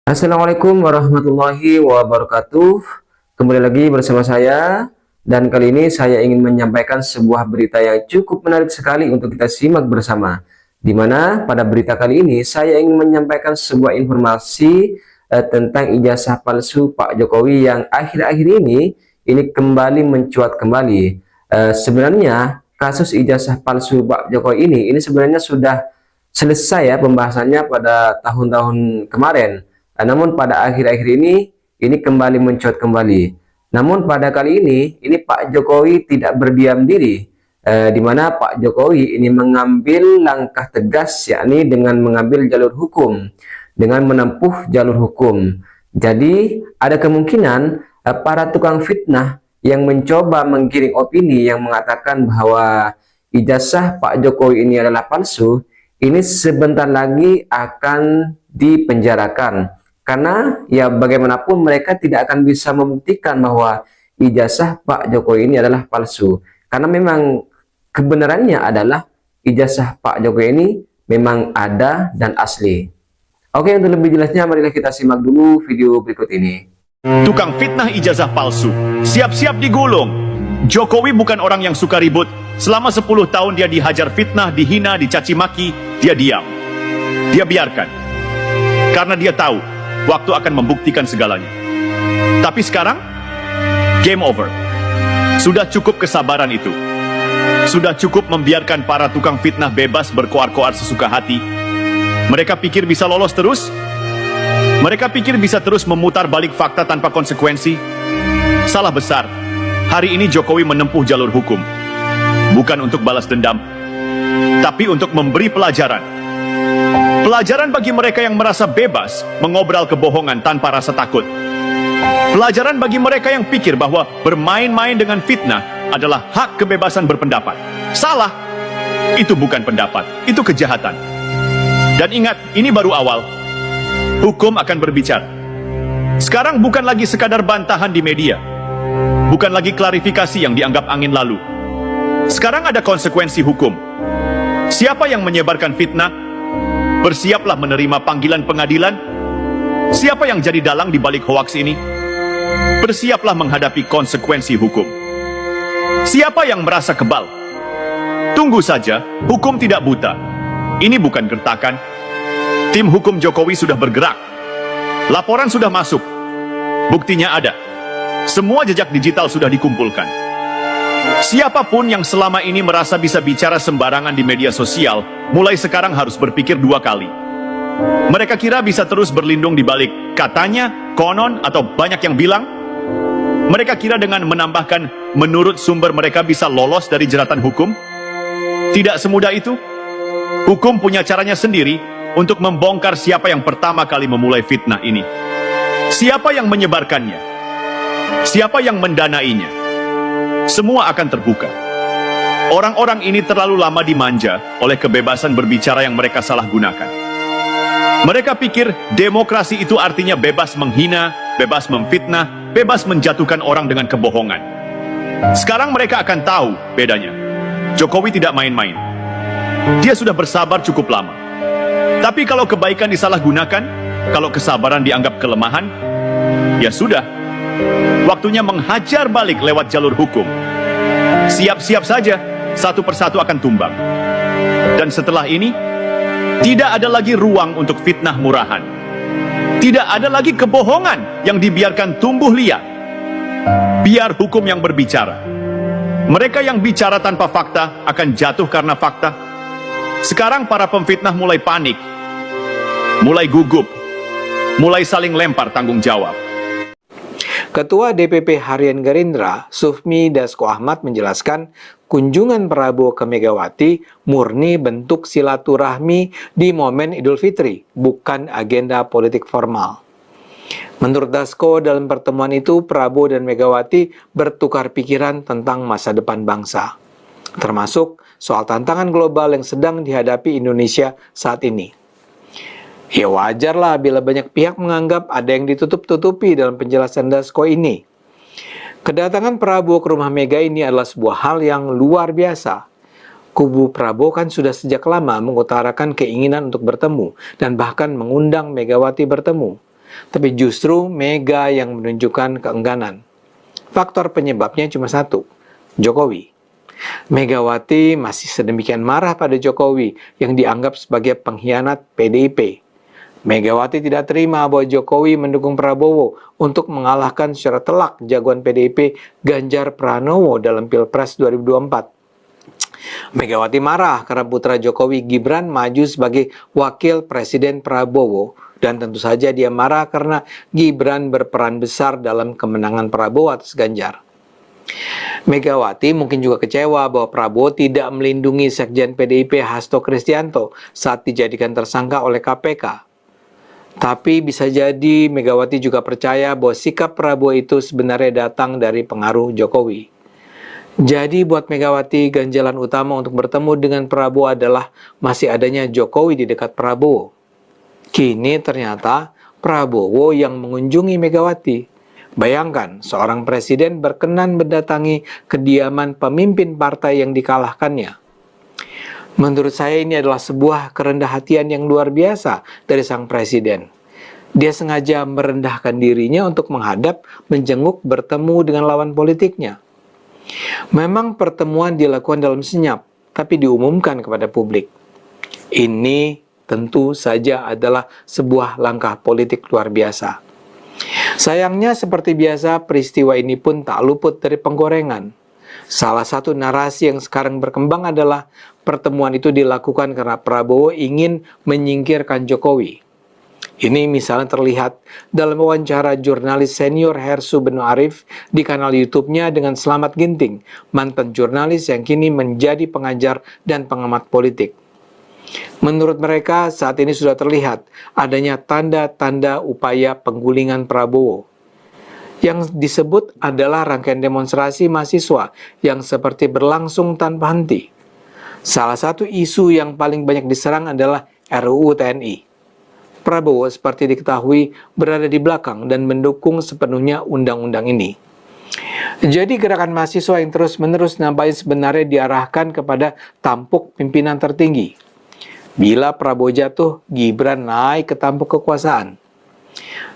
Assalamualaikum warahmatullahi wabarakatuh. Kembali lagi bersama saya, dan kali ini saya ingin menyampaikan sebuah berita yang cukup menarik sekali untuk kita simak bersama. Di mana pada berita kali ini saya ingin menyampaikan sebuah informasi tentang ijazah palsu Pak Jokowi yang akhir-akhir ini kembali mencuat kembali. Sebenarnya kasus ijazah palsu Pak Jokowi ini sebenarnya sudah selesai ya pembahasannya pada tahun-tahun kemarin. Namun pada akhir-akhir ini kembali mencuat kembali. Namun pada kali ini Pak Jokowi tidak berdiam diri, di mana Pak Jokowi ini mengambil langkah tegas, yakni dengan mengambil jalur hukum, dengan menempuh jalur hukum. Jadi ada kemungkinan para tukang fitnah yang mencoba menggiring opini yang mengatakan bahwa ijazah Pak Jokowi ini adalah palsu, ini sebentar lagi akan dipenjarakan. Karena ya bagaimanapun mereka tidak akan bisa membuktikan bahwa ijazah Pak Jokowi ini adalah palsu. Karena memang kebenarannya adalah ijazah Pak Jokowi ini memang ada dan asli. Oke, untuk lebih jelasnya marilah kita simak dulu video berikut ini. Tukang fitnah ijazah palsu, siap-siap digulung. Jokowi bukan orang yang suka ribut. Selama 10 tahun dia dihajar fitnah, dihina, dicaci maki, dia diam. Dia biarkan. Karena dia tahu, waktu akan membuktikan segalanya. Tapi sekarang, game over. Sudah cukup kesabaran itu. Sudah cukup membiarkan para tukang fitnah bebas berkoar-koar sesuka hati. Mereka pikir bisa lolos terus? Mereka pikir bisa terus memutar balik fakta tanpa konsekuensi? Salah besar. Hari ini Jokowi menempuh jalur hukum. Bukan untuk balas dendam, tapi untuk memberi pelajaran. Pelajaran bagi mereka yang merasa bebas mengobral kebohongan tanpa rasa takut. Pelajaran bagi mereka yang pikir bahwa bermain-main dengan fitnah adalah hak kebebasan berpendapat. Salah. Itu bukan pendapat, itu kejahatan. Dan ingat, ini baru awal. Hukum akan berbicara. Sekarang bukan lagi sekadar bantahan di media. Bukan lagi klarifikasi yang dianggap angin lalu. Sekarang ada konsekuensi hukum. Siapa yang menyebarkan fitnah? Bersiaplah menerima panggilan pengadilan. Siapa yang jadi dalang di balik hoaks ini? Bersiaplah menghadapi konsekuensi hukum. Siapa yang merasa kebal? Tunggu saja, hukum tidak buta. Ini bukan gertakan. Tim hukum Jokowi sudah bergerak. Laporan sudah masuk. Buktinya ada. Semua jejak digital sudah dikumpulkan. Siapapun yang selama ini merasa bisa bicara sembarangan di media sosial, mulai sekarang harus berpikir 2 kali. Mereka kira bisa terus berlindung di balik katanya, konon, atau banyak yang bilang? Mereka kira dengan menambahkan menurut sumber mereka bisa lolos dari jeratan hukum? Tidak semudah itu. Hukum punya caranya sendiri untuk membongkar siapa yang pertama kali memulai fitnah ini. Siapa yang menyebarkannya? Siapa yang mendanainya? Semua akan terbuka. Orang-orang ini terlalu lama dimanja oleh kebebasan berbicara yang mereka salah gunakan. Mereka pikir demokrasi itu artinya bebas menghina, bebas memfitnah, bebas menjatuhkan orang dengan kebohongan. Sekarang mereka akan tahu bedanya. Jokowi tidak main-main. Dia sudah bersabar cukup lama. Tapi kalau kebaikan disalahgunakan, kalau kesabaran dianggap kelemahan, ya sudah. Waktunya menghajar balik lewat jalur hukum. Siap-siap saja, satu persatu akan tumbang. Dan setelah ini, tidak ada lagi ruang untuk fitnah murahan. Tidak ada lagi kebohongan yang dibiarkan tumbuh liar. Biar hukum yang berbicara. Mereka yang bicara tanpa fakta akan jatuh karena fakta. Sekarang para pemfitnah mulai panik, mulai gugup, mulai saling lempar tanggung jawab. Ketua DPP Harian Gerindra, Sufmi Dasko Ahmad menjelaskan kunjungan Prabowo ke Megawati murni bentuk silaturahmi di momen Idul Fitri, bukan agenda politik formal. Menurut Dasko, dalam pertemuan itu Prabowo dan Megawati bertukar pikiran tentang masa depan bangsa, termasuk soal tantangan global yang sedang dihadapi Indonesia saat ini. Ya wajarlah bila banyak pihak menganggap ada yang ditutup-tutupi dalam penjelasan Dasko ini. Kedatangan Prabowo ke rumah Mega ini adalah sebuah hal yang luar biasa. Kubu Prabowo kan sudah sejak lama mengutarakan keinginan untuk bertemu dan bahkan mengundang Megawati bertemu. tapi justru Mega yang menunjukkan keengganan. Faktor penyebabnya cuma satu, Jokowi. Megawati masih sedemikian marah pada Jokowi yang dianggap sebagai pengkhianat PDIP. Megawati tidak terima bahwa Jokowi mendukung Prabowo untuk mengalahkan secara telak jagoan PDIP Ganjar Pranowo dalam Pilpres 2024. Megawati marah karena putra Jokowi Gibran maju sebagai wakil Presiden Prabowo, dan tentu saja dia marah karena Gibran berperan besar dalam kemenangan Prabowo atas Ganjar. Megawati mungkin juga kecewa bahwa Prabowo tidak melindungi Sekjen PDIP Hasto Kristianto saat dijadikan tersangka oleh KPK. Tapi bisa jadi Megawati juga percaya bahwa sikap Prabowo itu sebenarnya datang dari pengaruh Jokowi. Jadi buat Megawati, ganjalan utama untuk bertemu dengan Prabowo adalah masih adanya Jokowi di dekat Prabowo. Kini ternyata Prabowo yang mengunjungi Megawati. Bayangkan, seorang presiden berkenan mendatangi kediaman pemimpin partai yang dikalahkannya. Menurut saya ini adalah sebuah kerendahan yang luar biasa dari sang presiden. Dia sengaja merendahkan dirinya untuk menghadap, menjenguk, bertemu dengan lawan politiknya. Memang pertemuan dilakukan dalam senyap, tapi diumumkan kepada publik. Ini tentu saja adalah sebuah langkah politik luar biasa. Sayangnya seperti biasa, peristiwa ini pun tak luput dari penggorengan. Salah satu narasi yang sekarang berkembang adalah pertemuan itu dilakukan karena Prabowo ingin menyingkirkan Jokowi. Ini misalnya terlihat dalam wawancara jurnalis senior Hersu Beno Arif di kanal YouTube-nya dengan Slamet Ginting, mantan jurnalis yang kini menjadi pengajar dan pengamat politik. Menurut mereka, saat ini sudah terlihat adanya tanda-tanda upaya penggulingan Prabowo. Yang disebut adalah rangkaian demonstrasi mahasiswa yang seperti berlangsung tanpa henti. Salah satu isu yang paling banyak diserang adalah RUU TNI. Prabowo seperti diketahui berada di belakang dan mendukung sepenuhnya undang-undang ini. Jadi gerakan mahasiswa yang terus-menerus nampaknya sebenarnya diarahkan kepada tampuk pimpinan tertinggi. Bila Prabowo jatuh, Gibran naik ke tampuk kekuasaan.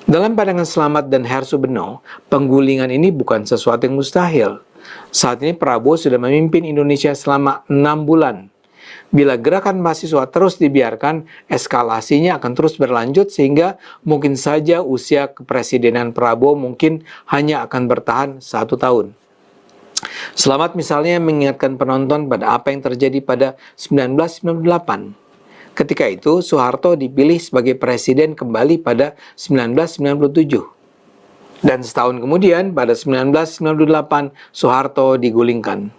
Dalam pandangan Slamet dan Hersu Beno, penggulingan ini bukan sesuatu yang mustahil. Saat ini Prabowo sudah memimpin Indonesia selama 6 bulan. Bila gerakan mahasiswa terus dibiarkan, eskalasinya akan terus berlanjut sehingga mungkin saja usia kepresidenan Prabowo mungkin hanya akan bertahan 1 tahun. Slamet misalnya mengingatkan penonton pada apa yang terjadi pada 1998. Ketika itu, Soeharto dipilih sebagai presiden kembali pada 1997. Dan setahun kemudian, pada 1998, Soeharto digulingkan.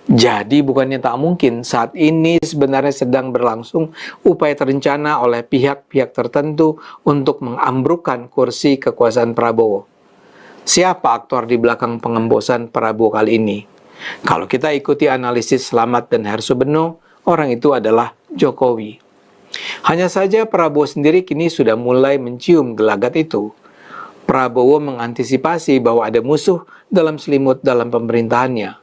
Jadi bukannya tak mungkin, saat ini sebenarnya sedang berlangsung upaya terencana oleh pihak-pihak tertentu untuk mengambrukkan kursi kekuasaan Prabowo. Siapa aktor di belakang pengembosan Prabowo kali ini? Kalau kita ikuti analisis Slamet dan Hersu Beno, orang itu adalah Jokowi. Hanya saja Prabowo sendiri kini sudah mulai mencium gelagat itu. Prabowo mengantisipasi bahwa ada musuh dalam selimut dalam pemerintahannya.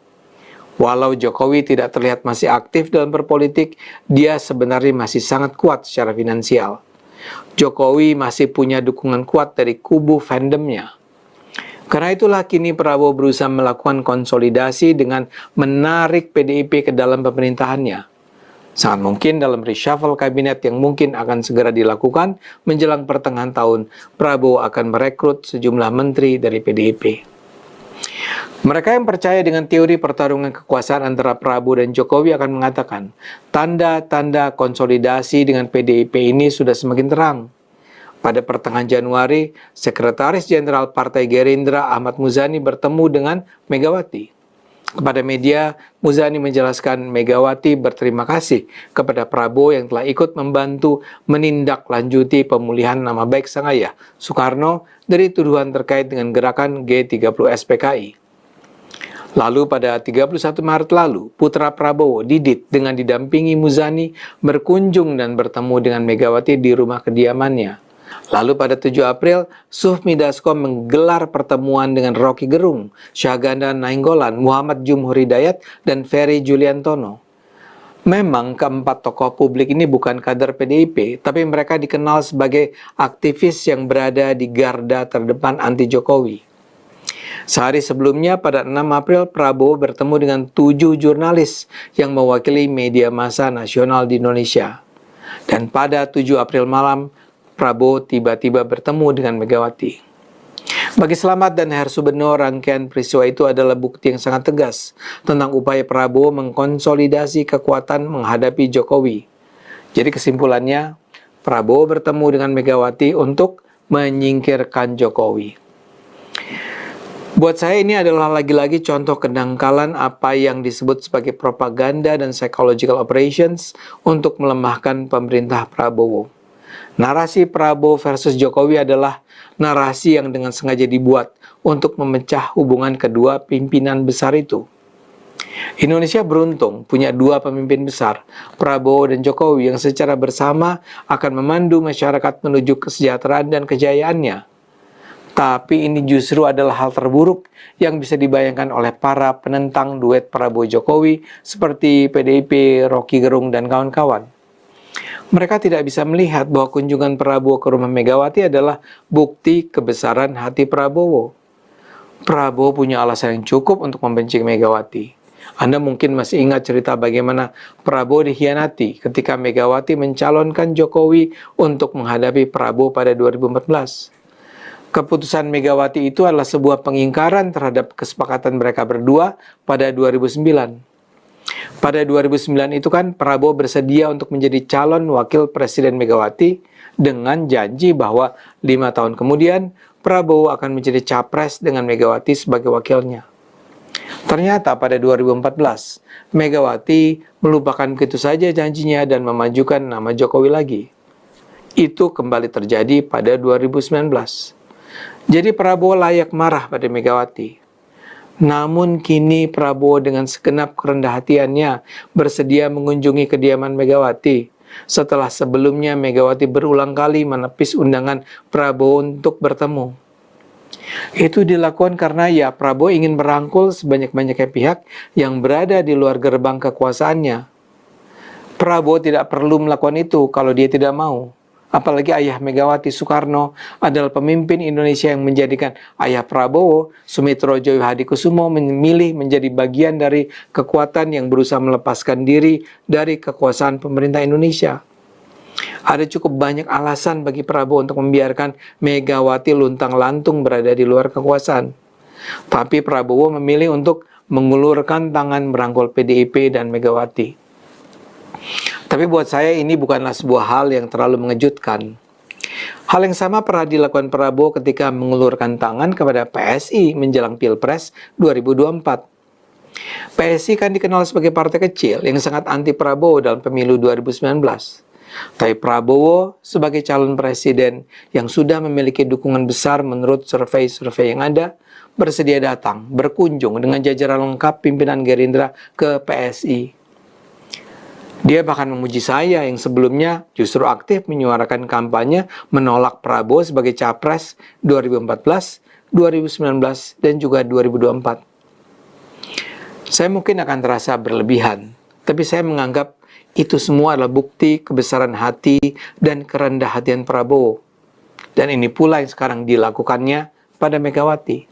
Walau Jokowi tidak terlihat masih aktif dalam berpolitik, dia sebenarnya masih sangat kuat secara finansial. Jokowi masih punya dukungan kuat dari kubu fandomnya. Karena itulah kini Prabowo berusaha melakukan konsolidasi dengan menarik PDIP ke dalam pemerintahannya. Sangat mungkin dalam reshuffle kabinet yang mungkin akan segera dilakukan menjelang pertengahan tahun, Prabowo akan merekrut sejumlah menteri dari PDIP. Mereka yang percaya dengan teori pertarungan kekuasaan antara Prabowo dan Jokowi akan mengatakan, tanda-tanda konsolidasi dengan PDIP ini sudah semakin terang. Pada pertengahan Januari, Sekretaris Jenderal Partai Gerindra Ahmad Muzani bertemu dengan Megawati. Kepada media, Muzani menjelaskan Megawati berterima kasih kepada Prabowo yang telah ikut membantu menindaklanjuti pemulihan nama baik sang ayah, Soekarno, dari tuduhan terkait dengan gerakan G30 SPKI. Lalu pada 31 Maret lalu, putra Prabowo, Didit, dengan didampingi Muzani, berkunjung dan bertemu dengan Megawati di rumah kediamannya. Lalu pada 7 April, Sufmi Dasko menggelar pertemuan dengan Rocky Gerung, Syahganda Nainggolan, Muhammad Jumhur Hidayat, dan Ferry Juliantono. Memang keempat tokoh publik ini bukan kader PDIP, tapi mereka dikenal sebagai aktivis yang berada di garda terdepan anti Jokowi. Sehari sebelumnya, pada 6 April, Prabowo bertemu dengan 7 jurnalis yang mewakili media massa nasional di Indonesia. Dan pada 7 April malam, Prabowo tiba-tiba bertemu dengan Megawati. Bagi Slamet dan Hersubeno, rangkaian peristiwa itu adalah bukti yang sangat tegas tentang upaya Prabowo mengkonsolidasi kekuatan menghadapi Jokowi. Jadi kesimpulannya, Prabowo bertemu dengan Megawati untuk menyingkirkan Jokowi. Buat saya ini adalah lagi-lagi contoh kedangkalan apa yang disebut sebagai propaganda dan psychological operations untuk melemahkan pemerintah Prabowo. Narasi Prabowo versus Jokowi adalah narasi yang dengan sengaja dibuat untuk memecah hubungan kedua pimpinan besar itu. Indonesia beruntung punya dua pemimpin besar, Prabowo dan Jokowi, yang secara bersama akan memandu masyarakat menuju kesejahteraan dan kejayaannya. Tapi ini justru adalah hal terburuk yang bisa dibayangkan oleh para penentang duet Prabowo-Jokowi seperti PDIP, Rocky Gerung, dan kawan-kawan. Mereka tidak bisa melihat bahwa kunjungan Prabowo ke rumah Megawati adalah bukti kebesaran hati Prabowo. Prabowo punya alasan yang cukup untuk membenci Megawati. Anda mungkin masih ingat cerita bagaimana Prabowo dikhianati ketika Megawati mencalonkan Jokowi untuk menghadapi Prabowo pada 2014. Keputusan Megawati itu adalah sebuah pengingkaran terhadap kesepakatan mereka berdua pada 2009. Pada 2009 itu kan Prabowo bersedia untuk menjadi calon wakil presiden Megawati dengan janji bahwa 5 tahun kemudian Prabowo akan menjadi capres dengan Megawati sebagai wakilnya. Ternyata pada 2014, Megawati melupakan begitu saja janjinya dan memajukan nama Jokowi lagi. Itu kembali terjadi pada 2019. Jadi Prabowo layak marah pada Megawati. Namun kini Prabowo dengan segenap kerendah hatiannya bersedia mengunjungi kediaman Megawati setelah sebelumnya Megawati berulang kali menepis undangan Prabowo untuk bertemu. Itu dilakukan karena ya Prabowo ingin merangkul sebanyak-banyaknya pihak yang berada di luar gerbang kekuasaannya. Prabowo tidak perlu melakukan itu kalau dia tidak mau. Apalagi ayah Megawati, Soekarno, adalah pemimpin Indonesia yang menjadikan ayah Prabowo, Sumitrojo Hadikusumo, memilih menjadi bagian dari kekuatan yang berusaha melepaskan diri dari kekuasaan pemerintah Indonesia. Ada cukup banyak alasan bagi Prabowo untuk membiarkan Megawati luntang-lantung berada di luar kekuasaan. Tapi Prabowo memilih untuk mengulurkan tangan merangkul PDIP dan Megawati. Tapi buat saya ini bukanlah sebuah hal yang terlalu mengejutkan. Hal yang sama pernah dilakukan Prabowo ketika mengulurkan tangan kepada PSI menjelang Pilpres 2024. PSI kan dikenal sebagai partai kecil yang sangat anti Prabowo dalam pemilu 2019. Tapi Prabowo sebagai calon presiden yang sudah memiliki dukungan besar menurut survei-survei yang ada, bersedia datang, berkunjung dengan jajaran lengkap pimpinan Gerindra ke PSI. Dia bahkan memuji saya yang sebelumnya justru aktif menyuarakan kampanye menolak Prabowo sebagai capres 2014, 2019, dan juga 2024. Saya mungkin akan terasa berlebihan, tapi saya menganggap itu semua adalah bukti kebesaran hati dan kerendah hatian Prabowo. Dan ini pula yang sekarang dilakukannya pada Megawati.